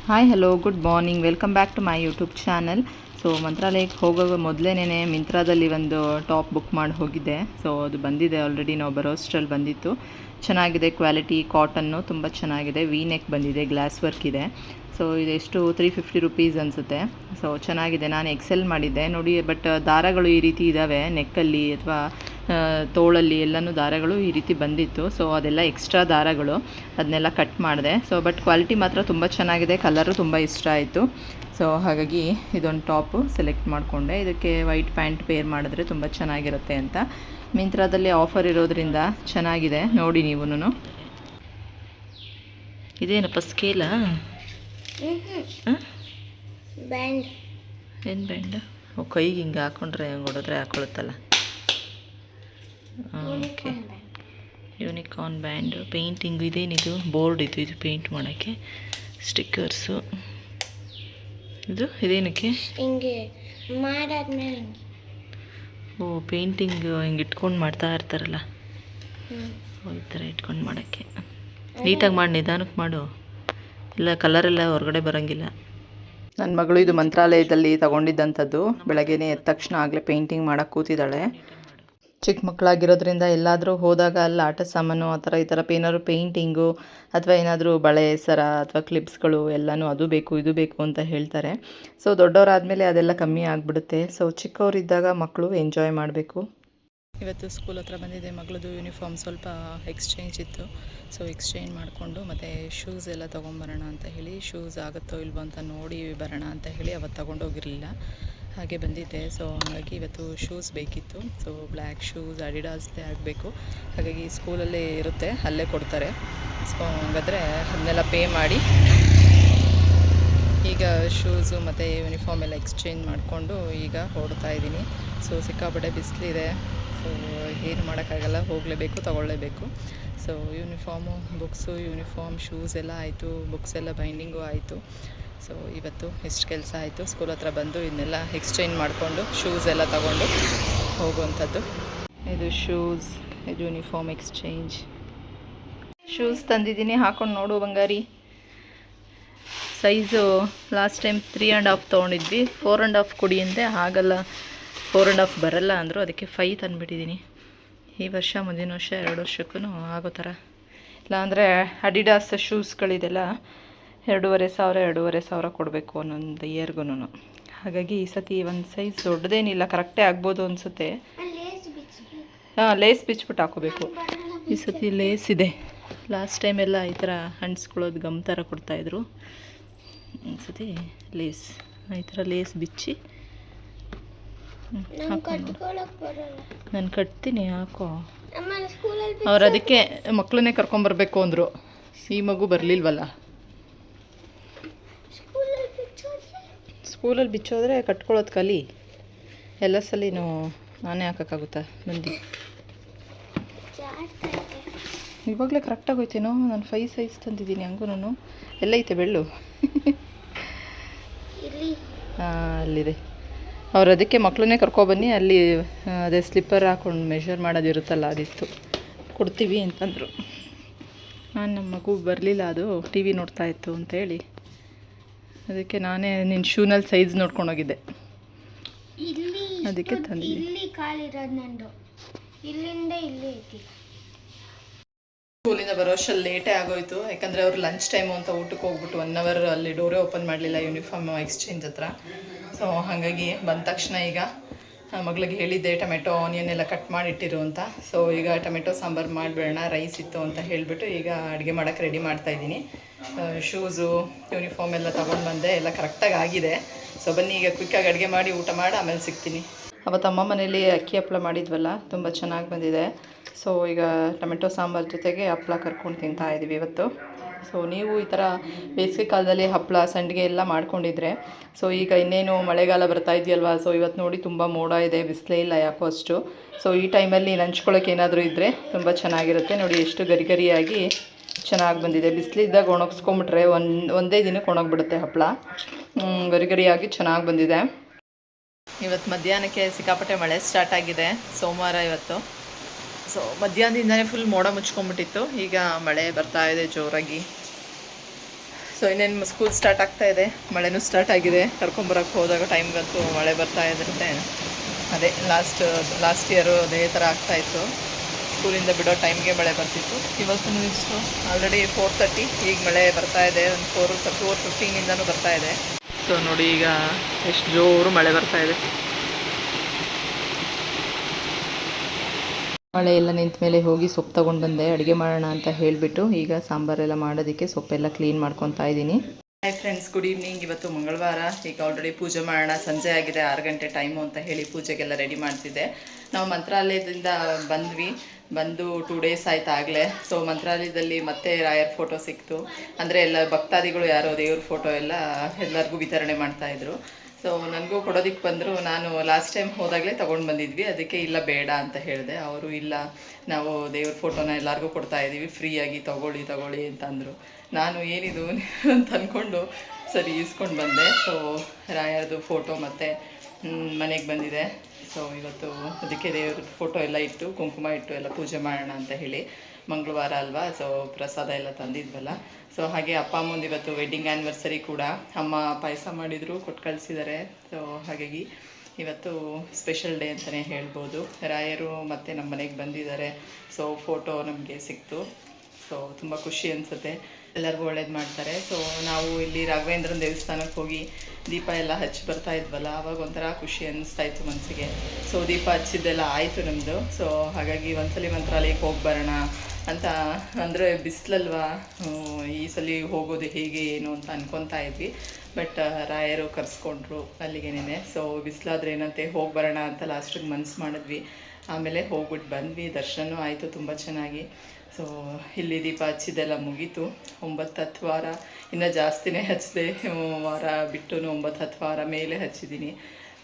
Hi hello good morning, welcome back to my YouTube channel. So ಮಂತ್ರಾಲಯಕ್ಕೆ ಹೋಗೋ ಮೊದಲೇನೇ ಮಿಂತ್ರಾದಲ್ಲಿ ಒಂದು top book ಮಾಡಿ ಹೋಗಿದ್ದೆ. ಸೊ ಅದು ಬಂದಿದೆ ಆಲ್ರೆಡಿ, ನಾವು ಬರೋಷ್ಟರಲ್ಲಿ ಬಂದಿತ್ತು. ಚೆನ್ನಾಗಿದೆ, ಕ್ವಾಲಿಟಿ ಕಾಟನ್ನು ತುಂಬ ಚೆನ್ನಾಗಿದೆ. ವಿ ನೆಕ್ ಬಂದಿದೆ, ಗ್ಲಾಸ್ ವರ್ಕ್ ಇದೆ. ಸೊ ಇದೆಷ್ಟು 350 ರುಪೀಸ್ ಅನಿಸುತ್ತೆ. ಸೊ ಚೆನ್ನಾಗಿದೆ. ನಾನು ಎಕ್ಸೆಲ್ ಮಾಡಿದ್ದೆ ನೋಡಿ, ಬಟ್ ದಾರಗಳು ಈ ರೀತಿ ಇದ್ದಾವೆ ನೆಕ್ಕಲ್ಲಿ ಅಥವಾ ತೋಳಲ್ಲಿ ಎಲ್ಲನೂ ದಾರಗಳು ಈ ರೀತಿ ಬಂದಿತ್ತು. ಸೊ ಅದೆಲ್ಲ ಎಕ್ಸ್ಟ್ರಾ ದಾರಗಳು, ಅದನ್ನೆಲ್ಲ ಕಟ್ ಮಾಡಿದೆ. ಸೊ ಬಟ್ ಕ್ವಾಲಿಟಿ ಮಾತ್ರ ತುಂಬ ಚೆನ್ನಾಗಿದೆ, ಕಲರು ತುಂಬ ಇಷ್ಟ ಆಯಿತು. ಸೊ ಹಾಗಾಗಿ ಇದೊಂದು ಟಾಪು ಸೆಲೆಕ್ಟ್ ಮಾಡಿಕೊಂಡೆ. ಇದಕ್ಕೆ ವೈಟ್ ಪ್ಯಾಂಟ್ ಪೇರ್ ಮಾಡಿದ್ರೆ ತುಂಬ ಚೆನ್ನಾಗಿರುತ್ತೆ ಅಂತ. ಮಿಂತ್ರಾದಲ್ಲಿ ಆಫರ್ ಇರೋದ್ರಿಂದ ಚೆನ್ನಾಗಿದೆ, ನೋಡಿ ನೀವು. ಇದೇನಪ್ಪ ಸ್ಕೇಲಾ? ಬ್ಯಾಂಡ್. ಏನು ಬ್ಯಾಂಡ್? ಕೈಗೆ ಹಿಂಗೆ ಹಾಕ್ಕೊಂಡ್ರೆ ಹೆಂಗೆ ಹೊಡೆದ್ರೆ ಹಾಕೊಳ್ಳುತ್ತಲ್ಲ. Okay, unicorn band. ಪೇಂಟಿಂಗ್ ಇದೇನಿದು? ಬೋರ್ಡ್ ಇದು ಪೇಂಟ್ ಮಾಡೋಕ್ಕೆ. ಸ್ಟಿಕ್ಕರ್ಸು. ಇದೇನಕ್ಕೆ? ಹಿಂಗೆ ಮಾಡಾದ್ಮೇಲೆ ಓ, ಪೇಂಟಿಂಗ್ ಹಿಂಗೆ ಇಟ್ಕೊಂಡು ಮಾಡ್ತಾ ಇರ್ತಾರಲ್ಲ, ಈ ಥರ ಇಟ್ಕೊಂಡು ಮಾಡೋಕ್ಕೆ. ನೀಟಾಗಿ ಮಾಡಿ, ನಿಧಾನಕ್ಕೆ ಮಾಡು, ಇಲ್ಲ ಕಲರೆಲ್ಲ ಹೊರಗಡೆ ಬರೋಂಗಿಲ್ಲ. ನನ್ನ ಮಗಳು ಇದು ಮಂತ್ರಾಲಯದಲ್ಲಿ ತಗೊಂಡಿದ್ದಂಥದ್ದು. ಬೆಳಗ್ಗೆನೇ ಎದ್ದ ತಕ್ಷಣ ಆಗಲೇ ಪೇಂಟಿಂಗ್ ಮಾಡೋಕ್ಕೆ ಕೂತಿದ್ದಾಳೆ. ಚಿಕ್ಕ ಮಕ್ಕಳಾಗಿರೋದ್ರಿಂದ ಎಲ್ಲಾದರೂ ಹೋದಾಗ ಅಲ್ಲಿ ಆಟ ಸಾಮಾನು ಆ ಥರ ಈ ಥರ ಏನಾದ್ರು ಪೇಂಟಿಂಗು ಅಥವಾ ಏನಾದರೂ ಬಳೆ ಸರ ಅಥವಾ ಕ್ಲಿಪ್ಸ್ಗಳು ಎಲ್ಲನೂ ಅದು ಬೇಕು ಇದು ಬೇಕು ಅಂತ ಹೇಳ್ತಾರೆ. ಸೊ ದೊಡ್ಡವರಾದಮೇಲೆ ಅದೆಲ್ಲ ಕಮ್ಮಿ ಆಗಿಬಿಡುತ್ತೆ. ಸೊ ಚಿಕ್ಕವರಿದ್ದಾಗ ಮಕ್ಕಳು ಎಂಜಾಯ್ ಮಾಡಬೇಕು. ಇವತ್ತು ಸ್ಕೂಲ್ ಹತ್ರ ಬಂದಿದೆ. ಮಗಳದು ಯೂನಿಫಾರ್ಮ್ ಸ್ವಲ್ಪ ಎಕ್ಸ್ಚೇಂಜ್ ಇತ್ತು. ಸೊ ಎಕ್ಸ್ಚೇಂಜ್ ಮಾಡಿಕೊಂಡು ಮತ್ತು ಶೂಸ್ ಎಲ್ಲ ತೊಗೊಂಬರೋಣ ಅಂತ ಹೇಳಿ, ಶೂಸ್ ಆಗುತ್ತೋ ಇಲ್ವೋ ಅಂತ ನೋಡಿ ಬರೋಣ ಅಂತ ಹೇಳಿ ಅವತ್ತು ತೊಗೊಂಡೋಗಿರಲಿಲ್ಲ, ಹಾಗೆ ಬಂದಿದ್ದೆ. ಸೊ ಹಾಗಾಗಿ ಇವತ್ತು ಶೂಸ್ ಬೇಕಿತ್ತು. ಸೊ ಬ್ಲ್ಯಾಕ್ ಶೂಸ್ ಅಡಿಡಾಸ್ದೇ ಆಗಬೇಕು. ಹಾಗಾಗಿ ಸ್ಕೂಲಲ್ಲೇ ಇರುತ್ತೆ, ಅಲ್ಲೇ ಕೊಡ್ತಾರೆ. ಸೊ ಹಾಗಾದರೆ ಅದನ್ನೆಲ್ಲ ಪೇ ಮಾಡಿ ಈಗ ಶೂಸು ಮತ್ತು ಯೂನಿಫಾರ್ಮ್ ಎಲ್ಲ ಎಕ್ಸ್ಚೇಂಜ್ ಮಾಡಿಕೊಂಡು ಈಗ ಹೊರಡ್ತಾ ಇದ್ದೀನಿ. ಸೊ ಸಿಕ್ಕಾಪಟ್ಟೆ ಬಿಸಿಲಿದೆ. ಸೊ ಏನು ಮಾಡೋಕ್ಕಾಗಲ್ಲ, ಹೋಗಲೇಬೇಕು, ತೊಗೊಳ್ಳೇಬೇಕು. So uniform, books, uniform, shoes ಎಲ್ಲ ಆಯಿತು, ಬುಕ್ಸ್ ಎಲ್ಲ ಬೈಂಡಿಂಗು ಆಯಿತು. ಸೊ ಇವತ್ತು ಇಷ್ಟು ಕೆಲಸ ಆಯಿತು. ಸ್ಕೂಲ್ ಹತ್ರ ಬಂದು ಇದನ್ನೆಲ್ಲ ಎಕ್ಸ್ಚೇಂಜ್ ಮಾಡಿಕೊಂಡು ಶೂಸ್ ಎಲ್ಲ ತಗೊಂಡು ಹೋಗುವಂಥದ್ದು. ಇದು ಶೂಸ್, ಇದು ಯೂನಿಫಾರ್ಮ್ ಎಕ್ಸ್ಚೇಂಜ್. ಶೂಸ್ ತಂದಿದ್ದೀನಿ, ಹಾಕ್ಕೊಂಡು ನೋಡು ಬಂಗಾರಿ. Size last time 3.5 ತೊಗೊಂಡಿದ್ವಿ. 4.5 ಕೊಡಿ ಅಂದೆ, ಆಗಲ್ಲ 4.5 ಬರಲ್ಲ ಅಂದರು. ಅದಕ್ಕೆ 5 ತಂದುಬಿಟ್ಟಿದ್ದೀನಿ. ಈ ವರ್ಷ ಮುಂದಿನ ವರ್ಷ 2 ವರ್ಷಕ್ಕೂ ಆಗೋ ಥರ. ಇಲ್ಲಾಂದರೆ ಅಡಿಡಾಸ್ ಶೂಸ್ಗಳಿದೆಲ್ಲ 2,500 ಕೊಡಬೇಕು ಒಂದೊಂದು ಇಯರ್ಗೂ. ಹಾಗಾಗಿ ಈ ಸತಿ ಒಂದು ಸೈಜ್ ದೊಡ್ಡದೇನಿಲ್ಲ, ಕರೆಕ್ಟೇ ಆಗ್ಬೋದು ಅನಿಸುತ್ತೆ. ಹಾಂ, ಲೇಸ್ ಬಿಚ್ಬಿಟ್ಟು ಹಾಕೋಬೇಕು. ಈ ಸತಿ ಲೇಸ್ ಇದೆ. ಲಾಸ್ಟ್ ಟೈಮೆಲ್ಲ ಈ ಥರ ಅಂಟಿಸ್ಕೊಳ್ಳೋದು ಗಮ್ ಥರ ಕೊಡ್ತಾಯಿದ್ರು. ಈ ಸತಿ ಲೇಸ್, ಈ ಥರ ಲೇಸ್ ಬಿಚ್ಚಿ ನಾನು ಕಟ್ತೀನಿ, ಹಾಕೋ. ಅವ್ರು ಅದಕ್ಕೆ ಮಕ್ಕಳನ್ನೇ ಕರ್ಕೊಂಬರ್ಬೇಕು ಅಂದರು. ಈ ಮಗು ಬರಲಿಲ್ವಲ್ಲ. ಸ್ಕೂಲಲ್ಲಿ ಬಿಚ್ಚೋದ್ರೆ ಕಟ್ಕೊಳ್ಳೋದು ಕಲಿ. ಎಲ್ಲ ಸಲಿನೂ ನಾನೇ ಹಾಕೋಕ್ಕಾಗುತ್ತಾ ಬಂದು? ಇವಾಗಲೇ ಕರೆಕ್ಟಾಗಿ ಹೋಯ್ತೇನೋ. ನಾನು 5 ಸೈಜ್ ತಂದಿದ್ದೀನಿ. ಹಂಗೂ ಎಲ್ಲೈತೆ ಬೆಳ್ಳು? ಹಾಂ, ಅಲ್ಲಿದೆ. ಅವ್ರು ಅದಕ್ಕೆ ಮಕ್ಕಳನ್ನೇ ಕರ್ಕೊಬನ್ನಿ, ಅಲ್ಲಿ ಅದೇ ಸ್ಲಿಪ್ಪರ್ ಹಾಕ್ಕೊಂಡು ಮೆಷರ್ ಮಾಡೋದಿರುತ್ತಲ್ಲ, ಅದಿತ್ತು, ಕೊಡ್ತೀವಿ ಅಂತಂದರು. ನಾನು ನಮ್ಮ ಮಗು ಬರಲಿಲ್ಲ, ಅದು ಟಿ ವಿ ನೋಡ್ತಾಯಿತ್ತು ಅಂತೇಳಿ ಅದಕ್ಕೆ ನಾನೇ ನಿನ್ನ ಶೂನಲ್ಲಿ ಸೈಜ್ ನೋಡ್ಕೊಂಡೋಗಿದ್ದೆ. ಅದಕ್ಕೆ ತಂದಿದ್ದೆ. ಸ್ಕೂಲಿಂದ ಬರೋ ಅಷ್ಟರಲ್ಲಿ ಲೇಟೇ ಆಗೋಯ್ತು. ಯಾಕಂದರೆ ಅವರು ಲಂಚ್ ಟೈಮು ಅಂತ ಊಟಕ್ಕೆ ಹೋಗ್ಬಿಟ್ಟು 1 ಅವರ್ ಅಲ್ಲಿ ಡೋರೇ ಓಪನ್ ಮಾಡಲಿಲ್ಲ ಯೂನಿಫಾರ್ಮ್ ಎಕ್ಸ್ಚೇಂಜ್ ಹತ್ರ. ಸೊ ಹಾಗಾಗಿ ಬಂದ ತಕ್ಷಣ ಈಗ ಮಗಳಿಗೆ ಹೇಳಿದ್ದೆ ಟೊಮೆಟೊ ಆನಿಯನ್ ಎಲ್ಲ ಕಟ್ ಮಾಡಿಟ್ಟಿರು ಅಂತ. ಸೊ ಈಗ ಟೊಮೆಟೊ ಸಾಂಬಾರು ಮಾಡಿಬಿಡೋಣ, ರೈಸ್ ಇತ್ತು ಅಂತ ಹೇಳಿಬಿಟ್ಟು ಈಗ ಅಡುಗೆ ಮಾಡೋಕ್ಕೆ ರೆಡಿ ಮಾಡ್ತಾಯಿದ್ದೀನಿ. ಶೂಸು, ಯೂನಿಫಾರ್ಮ್ ಎಲ್ಲ ತೊಗೊಂಡು ಬಂದೆ, ಎಲ್ಲ ಕರೆಕ್ಟಾಗಿ ಆಗಿದೆ. ಸೊ ಬನ್ನಿ ಈಗ ಕ್ವಿಕ್ಕಾಗಿ ಅಡುಗೆ ಮಾಡಿ ಊಟ ಮಾಡಿ ಆಮೇಲೆ ಸಿಗ್ತೀನಿ. ಅವತ್ತು ಅಮ್ಮ ಮನೇಲಿ ಅಕ್ಕಿ ಹಪ್ಪಳ ಮಾಡಿದ್ವಲ್ಲ, ತುಂಬ ಚೆನ್ನಾಗಿ ಬಂದಿದೆ. ಸೊ ಈಗ ಟೊಮೆಟೊ ಸಾಂಬಾರು ಜೊತೆಗೆ ಹಪ್ಪಳ ಕರ್ಕೊಂಡು ತಿಂತಾಯಿದ್ದೀವಿ ಇವತ್ತು. ಸೊ ನೀವು ಈ ಥರ ಬೇಸಿಗೆ ಕಾಲದಲ್ಲಿ ಹಪ್ಪಳ, ಸಂಡಿಗೆ ಎಲ್ಲ ಮಾಡ್ಕೊಂಡಿದ್ರೆ, ಸೊ ಈಗ ಇನ್ನೇನು ಮಳೆಗಾಲ ಬರ್ತಾ ಇದೆಯಲ್ವಾ. ಸೊ ಇವತ್ತು ನೋಡಿ ತುಂಬ ಮೋಡ ಇದೆ, ಬಿಸಿಲೇ ಇಲ್ಲ ಯಾಕೋ ಅಷ್ಟು. ಸೊ ಈ ಟೈಮಲ್ಲಿ ನಂಚ್ಕೊಳ್ಳೋಕೆ ಏನಾದರೂ ಇದ್ದರೆ ತುಂಬ ಚೆನ್ನಾಗಿರುತ್ತೆ. ನೋಡಿ ಎಷ್ಟು ಗರಿಗರಿಯಾಗಿ ಚೆನ್ನಾಗಿ ಬಂದಿದೆ. ಬಿಸಿಲಿದ್ದಾಗ ಒಣಗಿಸ್ಕೊಂಬಿಟ್ರೆ ಒಂದೇ ದಿನಕ್ಕೆ ಒಣಗಿಬಿಡುತ್ತೆ ಹಪ್ಪಳ. ಗರಿಗರಿಯಾಗಿ ಚೆನ್ನಾಗಿ ಬಂದಿದೆ. ಇವತ್ತು ಮಧ್ಯಾಹ್ನಕ್ಕೆ ಸಿಕ್ಕಾಪಟ್ಟೆ ಮಳೆ ಸ್ಟಾರ್ಟ್ ಆಗಿದೆ. ಸೋಮವಾರ ಇವತ್ತು. ಸೊ ಮಧ್ಯಾಹ್ನದಿಂದನೇ ಫುಲ್ ಮೋಡ ಮುಚ್ಕೊಂಡ್ಬಿಟ್ಟಿತ್ತು. ಈಗ ಮಳೆ ಬರ್ತಾ ಇದೆ ಜೋರಾಗಿ. ಸೊ ಸೊ ಇನ್ನೇನು ಸ್ಕೂಲ್ ಸ್ಟಾರ್ಟ್ ಆಗ್ತಾ ಇದೆ, ಮಳೆನೂ ಸ್ಟಾರ್ಟ್ ಆಗಿದೆ. ಕರ್ಕೊಂಬರಕ್ಕೆ ಹೋದಾಗ ಟೈಮ್ಗಂತೂ ಮಳೆ ಬರ್ತಾ ಇರುತ್ತೆ. ಅದೇ ಲಾಸ್ಟ್ ಇಯರು ಅದೇ ಥರ ಆಗ್ತಾಯಿತ್ತು. ಸ್ಕೂಲಿಂದ ಬಿಡೋ ಟೈಮ್ಗೆ ಮಳೆ ಬರ್ತಿತ್ತು. ಇವತ್ತು ಇಷ್ಟು ಆಲ್ರೆಡಿ 4:30, ಈಗ ಮಳೆ ಬರ್ತಾ ಇದೆ. ಒಂದು 4:15ಇಂದನೂ ಬರ್ತಾ ಇದೆ. ಸೊ ನೋಡಿ ಈಗ ಎಷ್ಟು ಜೋರು ಮಳೆ ಬರ್ತಾ ಇದೆ. ಮಳೆ ಎಲ್ಲ ನಿಂತ ಮೇಲೆ ಹೋಗಿ ಸೊಪ್ಪು ತೊಗೊಂಡು ಬಂದೆ, ಅಡುಗೆ ಮಾಡೋಣ ಅಂತ ಹೇಳಿಬಿಟ್ಟು ಈಗ ಸಾಂಬಾರೆಲ್ಲ ಮಾಡೋದಕ್ಕೆ ಸೊಪ್ಪೆಲ್ಲ ಕ್ಲೀನ್ ಮಾಡ್ಕೊತಾ ಇದ್ದೀನಿ. Hi friends, good evening. ಇವತ್ತು ಮಂಗಳವಾರ. ಈಗ ಆಲ್ರೆಡಿ ಪೂಜೆ ಮಾಡೋಣ, ಸಂಜೆ ಆಗಿದೆ, 6 ಗಂಟೆ ಟೈಮು ಅಂತ ಹೇಳಿ ಪೂಜೆಗೆಲ್ಲ ರೆಡಿ ಮಾಡ್ತಿದ್ದೆ. ನಾವು ಮಂತ್ರಾಲಯದಿಂದ ಬಂದು 2 ಡೇಸ್ ಆಯ್ತು ಆಗಲೇ. ಸೊ ಮಂತ್ರಾಲಯದಲ್ಲಿ ಮತ್ತೆ ರಾಯರ್ ಫೋಟೋ ಸಿಕ್ತು. ಅಂದರೆ ಎಲ್ಲ ಭಕ್ತಾದಿಗಳು ಯಾರೋ ದೇವ್ರ ಫೋಟೋ ಎಲ್ಲರಿಗೂ ವಿತರಣೆ ಮಾಡ್ತಾಯಿದ್ರು. ಸೊ ನನಗೂ ಕೊಡೋದಕ್ಕೆ ಬಂದರು. ನಾನು ಲಾಸ್ಟ್ ಟೈಮ್ ಹೋದಾಗಲೇ ತೊಗೊಂಡು ಬಂದಿದ್ವಿ, ಅದಕ್ಕೆ ಇಲ್ಲ ಬೇಡ ಅಂತ ಹೇಳಿದೆ. ಅವರು ಇಲ್ಲ, ನಾವು ದೇವ್ರ ಫೋಟೋನ ಎಲ್ಲರಿಗೂ ಕೊಡ್ತಾಯಿದ್ದೀವಿ, ಫ್ರೀಯಾಗಿ ತಗೊಳ್ಳಿ ಅಂತ ಅಂದರು. ನಾನು ಏನಿದು ಅಂತ ಅಂದ್ಕೊಂಡು ಸರಿ ಇಸ್ಕೊಂಡು ಬಂದೆ. ಸೊ ರಾಯರದು ಫೋಟೋ ಮತ್ತು ಮನೆಗೆ ಬಂದಿದೆ. ಸೊ ಇವತ್ತು ಅದಕ್ಕೆ ದೇವ್ರ ಫೋಟೋ ಎಲ್ಲ ಇಟ್ಟು ಕುಂಕುಮ ಇಟ್ಟು ಎಲ್ಲ ಪೂಜೆ ಮಾಡೋಣ ಅಂತ ಹೇಳಿ. ಮಂಗಳವಾರ ಅಲ್ವಾ, ಸೊ ಪ್ರಸಾದ ಎಲ್ಲ ತಂದಿದ್ವಲ್ಲ. ಸೊ ಹಾಗೆ ಅಪ್ಪ ಅಮ್ಮಂದು ಇವತ್ತು ವೆಡ್ಡಿಂಗ್ ಆ್ಯನಿವರ್ಸರಿ ಕೂಡ. ಅಮ್ಮ ಪಾಯಸ ಮಾಡಿದರು, ಕೊಟ್ಟು ಕಳಿಸಿದ್ದಾರೆ. ಸೊ ಹಾಗಾಗಿ ಇವತ್ತು ಸ್ಪೆಷಲ್ ಡೇ ಅಂತಲೇ ಹೇಳ್ಬೋದು. ರಾಯರು ಮತ್ತು ನಮ್ಮ ಮನೆಗೆ ಬಂದಿದ್ದಾರೆ. ಸೊ ಫೋಟೋ ನಮಗೆ ಸಿಕ್ತು. ಸೊ ತುಂಬ ಖುಷಿ ಅನಿಸುತ್ತೆ, ಎಲ್ಲರಿಗೂ ಒಳ್ಳೇದು ಮಾಡ್ತಾರೆ. ಸೊ ನಾವು ಇಲ್ಲಿ ರಾಘವೇಂದ್ರನ ದೇವಸ್ಥಾನಕ್ಕೆ ಹೋಗಿ ದೀಪ ಎಲ್ಲ ಹಚ್ಚಿ ಬರ್ತಾ ಇದ್ವಲ್ಲ, ಆವಾಗ ಒಂಥರ ಖುಷಿ ಅನ್ನಿಸ್ತಾಯಿತ್ತು ಮನಸ್ಸಿಗೆ. ಸೊ ದೀಪ ಹಚ್ಚಿದ್ದೆಲ್ಲ ಆಯಿತು ನಮ್ಮದು. ಸೊ ಹಾಗಾಗಿ ಒಂದ್ಸಲಿ ಮಂತ್ರಾಲಯಕ್ಕೆ ಹೋಗಿ ಬರೋಣ ಅಂತ, ಅಂದರೆ ಬಿಸಿಲಲ್ವಾ, ಈ ಸಲ ಹೋಗೋದು ಹೇಗೆ ಏನು ಅಂತ ಅನ್ಕೊತಾ ಇದ್ವಿ. ಬಟ್ ರಾಯರು ಕರೆಸ್ಕೊಂಡ್ರು ಅಲ್ಲಿಗೇನೆ. ಸೊ ಬಿಸಿಲಾದ್ರೆ ಏನಂತೆ ಹೋಗಿ ಬರೋಣ ಅಂತ ಲಾಸ್ಟಿಗೆ ಮನಸ್ಸು ಮಾಡಿದ್ವಿ. ಆಮೇಲೆ ಹೋಗ್ಬಿಟ್ಟು ಬಂದ್ವಿ, ದರ್ಶನವೂ ಆಯಿತು ತುಂಬ ಚೆನ್ನಾಗಿ. ಸೊ ಇಲ್ಲಿ ದೀಪ ಹಚ್ಚಿದ್ದೆಲ್ಲ ಮುಗೀತು. 9-10 ವಾರ, ಇನ್ನೂ ಜಾಸ್ತಿನೇ ಹಚ್ಚಿದೆ. ವಾರ ಬಿಟ್ಟು 9-10 ವಾರ ಮೇಲೆ ಹಚ್ಚಿದ್ದೀನಿ.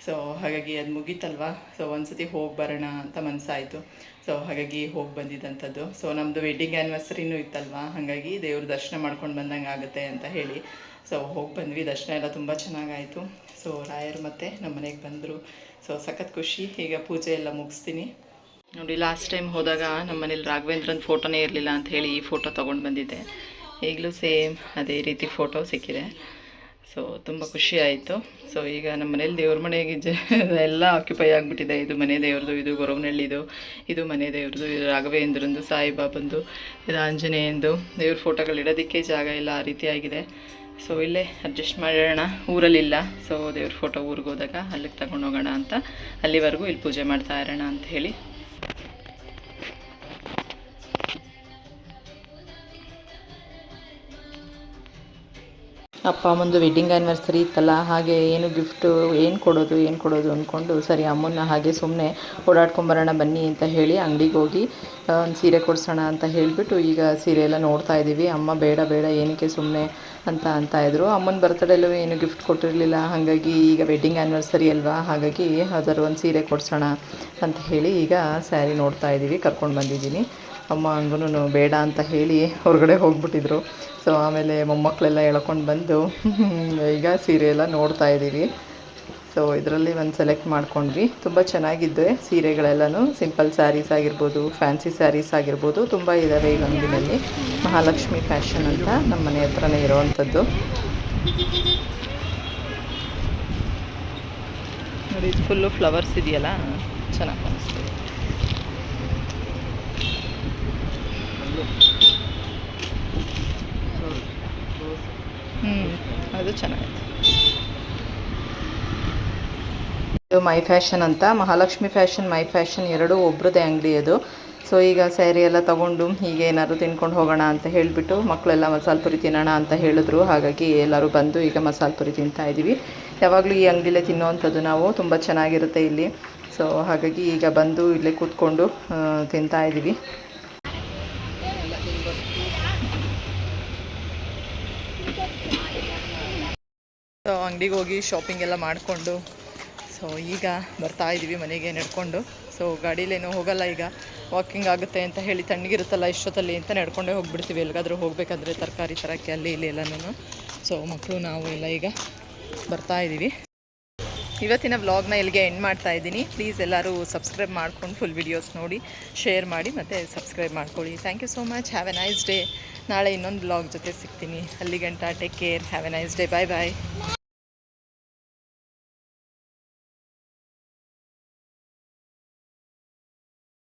ಸೊ ಹಾಗಾಗಿ ಅದು ಮುಗೀತಲ್ವ. ಸೊ ಒಂದ್ಸತಿ ಹೋಗಿ ಬರೋಣ ಅಂತ ಮನಸ್ಸಾಯಿತು. ಸೊ ಹಾಗಾಗಿ ಹೋಗಿ ಬಂದಿದ್ದಂಥದ್ದು. ಸೊ ನಮ್ಮದು ವೆಡ್ಡಿಂಗ್ ಆ್ಯನಿವರ್ಸರಿನೂ ಇತ್ತಲ್ವ, ಹಾಗಾಗಿ ದೇವ್ರ ದರ್ಶನ ಮಾಡ್ಕೊಂಡು ಬಂದಂಗೆ ಆಗುತ್ತೆ ಅಂತ ಹೇಳಿ ಸೊ ಹೋಗಿ ಬಂದ್ವಿ. ದರ್ಶನ ಎಲ್ಲ ತುಂಬ ಚೆನ್ನಾಗಾಯಿತು. ಸೊ ರಾಯರು ಮತ್ತು ನಮ್ಮ ಮನೆಗೆ ಬಂದರು. ಸೊ ಸಖತ್ ಖುಷಿ. ಈಗ ಪೂಜೆ ಎಲ್ಲ ಮುಗಿಸ್ತೀನಿ ನೋಡಿ. ಲಾಸ್ಟ್ ಟೈಮ್ ಹೋದಾಗ ನಮ್ಮ ಮನೇಲಿ ರಾಘವೇಂದ್ರನ ಫೋಟೋನೇ ಇರಲಿಲ್ಲ ಅಂತ ಹೇಳಿ ಈ ಫೋಟೋ ತೊಗೊಂಡು ಬಂದಿದ್ದೆ. ಈಗಲೂ ಸೇಮ್ ಅದೇ ರೀತಿ ಫೋಟೋ ಸಿಕ್ಕಿದೆ. ಸೊ ತುಂಬ ಖುಷಿ ಆಯಿತು. ಸೊ ಈಗ ನಮ್ಮ ಮನೇಲಿ ದೇವ್ರ ಮನೆಗೆ ಎಲ್ಲ ಆಕ್ಯುಪೈ ಆಗಿಬಿಟ್ಟಿದೆ. ಇದು ಮನೆ ದೇವ್ರದ್ದು, ಇದು ಗೊರವನಹಳ್ಳಿದು, ಇದು ಮನೆ ದೇವ್ರದ್ದು, ಇದು ರಾಘವೇಂದ್ರಂದು, ಸಾಯಿಬಾಬಂದು, ಇದು ಆಂಜನೇಯಂದು. ದೇವ್ರ ಫೋಟೋಗಳು ಇಡೋದಕ್ಕೆ ಜಾಗ ಇಲ್ಲ, ಆ ರೀತಿ ಆಗಿದೆ. ಸೊ ಇಲ್ಲೇ ಅಡ್ಜಸ್ಟ್ ಮಾಡೋಣ, ಊರಲ್ಲಿಲ್ಲ. ಸೊ ದೇವ್ರ ಫೋಟೋ ಊರಿಗೆ ಹೋದಾಗ ಅಲ್ಲಿಗೆ ತಗೊಂಡು ಹೋಗೋಣ ಅಂತ, ಅಲ್ಲಿವರೆಗೂ ಇಲ್ಲಿ ಪೂಜೆ ಮಾಡ್ತಾ ಇರೋಣ ಅಂತ ಹೇಳಿ. ಅಪ್ಪ ಅಮ್ಮಂದು ವೆಡ್ಡಿಂಗ್ ಆ್ಯನಿವರ್ಸರಿ ಇತ್ತಲ್ಲ, ಹಾಗೆ ಏನು ಗಿಫ್ಟು ಏನು ಕೊಡೋದು ಅಂದ್ಕೊಂಡು ಸರಿ ಅಮ್ಮನ್ನ ಹಾಗೆ ಸುಮ್ಮನೆ ಓಡಾಡ್ಕೊಂಬರೋಣ ಬನ್ನಿ ಅಂತ ಹೇಳಿ ಅಂಗಡಿಗೆ ಹೋಗಿ ಒಂದು ಸೀರೆ ಕೊಡಿಸೋಣ ಅಂತ ಹೇಳಿಬಿಟ್ಟು ಈಗ ಸೀರೆ ಎಲ್ಲ ನೋಡ್ತಾ ಇದ್ದೀವಿ. ಅಮ್ಮ ಬೇಡ ಏನಕ್ಕೆ ಸುಮ್ಮನೆ ಅಂತಾಯಿದ್ರು. ಅಮ್ಮನ ಬರ್ತಡೇಲೂ ಏನು ಗಿಫ್ಟ್ ಕೊಟ್ಟಿರಲಿಲ್ಲ, ಹಾಗಾಗಿ ಈಗ ವೆಡ್ಡಿಂಗ್ ಆ್ಯನಿವರ್ಸರಿ ಅಲ್ವಾ, ಹಾಗಾಗಿ ಅದರ ಒಂದು ಸೀರೆ ಕೊಡಿಸೋಣ ಅಂತ ಹೇಳಿ ಈಗ ಸ್ಯಾರಿ ನೋಡ್ತಾ ಇದ್ದೀವಿ. ಕರ್ಕೊಂಡು ಬಂದಿದ್ದೀನಿ. ಅಮ್ಮ ಹಂಗೂ ಬೇಡ ಅಂತ ಹೇಳಿ ಹೊರಗಡೆ ಹೋಗ್ಬಿಟ್ಟಿದ್ರು. ಸೊ ಆಮೇಲೆ ಮೊಮ್ಮಕ್ಕಳೆಲ್ಲ ಎಳ್ಕೊಂಡು ಬಂದು ಈಗ ಸೀರೆ ಎಲ್ಲ ನೋಡ್ತಾ ಇದ್ದೀವಿ. ಸೊ ಇದರಲ್ಲಿ ಒಂದು ಸೆಲೆಕ್ಟ್ ಮಾಡ್ಕೊಂಡ್ವಿ. ತುಂಬ ಚೆನ್ನಾಗಿದ್ದೆ ಸೀರೆಗಳೆಲ್ಲನೂ. ಸಿಂಪಲ್ ಸ್ಯಾರೀಸ್ ಆಗಿರ್ಬೋದು, ಫ್ಯಾನ್ಸಿ ಸ್ಯಾರೀಸ್ ಆಗಿರ್ಬೋದು, ತುಂಬ ಇದ್ದಾವೆ ಈ ಅಂಗಡಿನಲ್ಲಿ. ಮಹಾಲಕ್ಷ್ಮಿ ಫ್ಯಾಷನ್ ಅಂತ ನಮ್ಮ ಮನೆ ಹತ್ರನೇ ಇರೋವಂಥದ್ದು ನೋಡಿ. ಇದು ಫುಲ್ಲು ಫ್ಲವರ್ಸ್ ಇದೆಯಲ್ಲ, ಚೆನ್ನಾಗಿ ಕಾಣಿಸ್ತಿದೆ. ಅದು ಚೆನ್ನಾಗಿದೆ. ಇದು ಮೈ ಫ್ಯಾಷನ್ ಅಂತ, ಮಹಾಲಕ್ಷ್ಮಿ ಫ್ಯಾಷನ್, ಮೈ ಫ್ಯಾಷನ್ ಎರಡೂ ಒಬ್ರದ್ದೇ ಅಂಗಡಿ ಅದು. ಸೊ ಈಗ ಸ್ಯಾರಿ ಎಲ್ಲ ತೊಗೊಂಡು ಹೀಗೆ ಏನಾದ್ರು ತಿನ್ಕೊಂಡು ಹೋಗೋಣ ಅಂತ ಹೇಳಿಬಿಟ್ಟು ಮಕ್ಕಳೆಲ್ಲ ಮಸಾಲೆ ಪುರಿ ತಿನ್ನೋಣ ಅಂತ ಹೇಳಿದ್ರು. ಹಾಗಾಗಿ ಎಲ್ಲರೂ ಬಂದು ಈಗ ಮಸಾಲೆ ಪುರಿ ತಿಂತಾಯಿದ್ದೀವಿ. ಯಾವಾಗಲೂ ಈ ಅಂಗಡಿಲೇ ತಿನ್ನೋವಂಥದ್ದು ನಾವು, ತುಂಬ ಚೆನ್ನಾಗಿರುತ್ತೆ ಇಲ್ಲಿ. ಸೊ ಹಾಗಾಗಿ ಈಗ ಬಂದು ಇಲ್ಲೇ ಕೂತ್ಕೊಂಡು ತಿಂತಾಯಿದ್ದೀವಿ. ಸೊ ಅಂಗಡಿಗೆ ಹೋಗಿ ಶಾಪಿಂಗ್ ಎಲ್ಲ ಮಾಡಿಕೊಂಡು ಸೊ ಈಗ ಬರ್ತಾ ಇದ್ದೀವಿ ಮನೆಗೆ ನಡ್ಕೊಂಡು. ಸೊ ಗಾಡೀಲೇನೂ ಹೋಗಲ್ಲ, ಈಗ ವಾಕಿಂಗ್ ಆಗುತ್ತೆ ಅಂತ ಹೇಳಿ ತಣ್ಣಗಿರುತ್ತಲ್ಲ ಇಷ್ಟೊತ್ತಲ್ಲಿ ಅಂತ ನಡ್ಕೊಂಡೇ ಹೋಗ್ಬಿಡ್ತೀವಿ ಎಲ್ಲಿಗಾದ್ರೂ ಹೋಗಬೇಕಾದ್ರೆ, ತರಕಾರಿ ತರಕ್ಕೆ ಅಲ್ಲಿ ಇಲ್ಲಿ ಎಲ್ಲನೂ. ಸೊ ಮಕ್ಕಳು ನಾವು ಎಲ್ಲ ಈಗ ಬರ್ತಾ ಇದ್ದೀವಿ. ಇವತ್ತಿನ ವ್ಲಾಗ್ನ ಇಲ್ಲಿಗೆ ಎಂಡ್ ಮಾಡ್ತಾ ಇದ್ದೀನಿ. ಪ್ಲೀಸ್ ಎಲ್ಲರೂ ಸಬ್ಸ್ಕ್ರೈಬ್ ಮಾಡ್ಕೊಂಡು ಫುಲ್ ವೀಡಿಯೋಸ್ ನೋಡಿ ಶೇರ್ ಮಾಡಿ ಮತ್ತು ಸಬ್ಸ್ಕ್ರೈಬ್ ಮಾಡ್ಕೊಳ್ಳಿ. Thank you so much. Have a nice day. ನಾಳೆ ಇನ್ನೊಂದು ವ್ಲಾಗ್ ಜೊತೆ ಸಿಗ್ತೀನಿ. ಅಲ್ಲಿ ಗಂಟ take care. Have a nice day. Bye bye.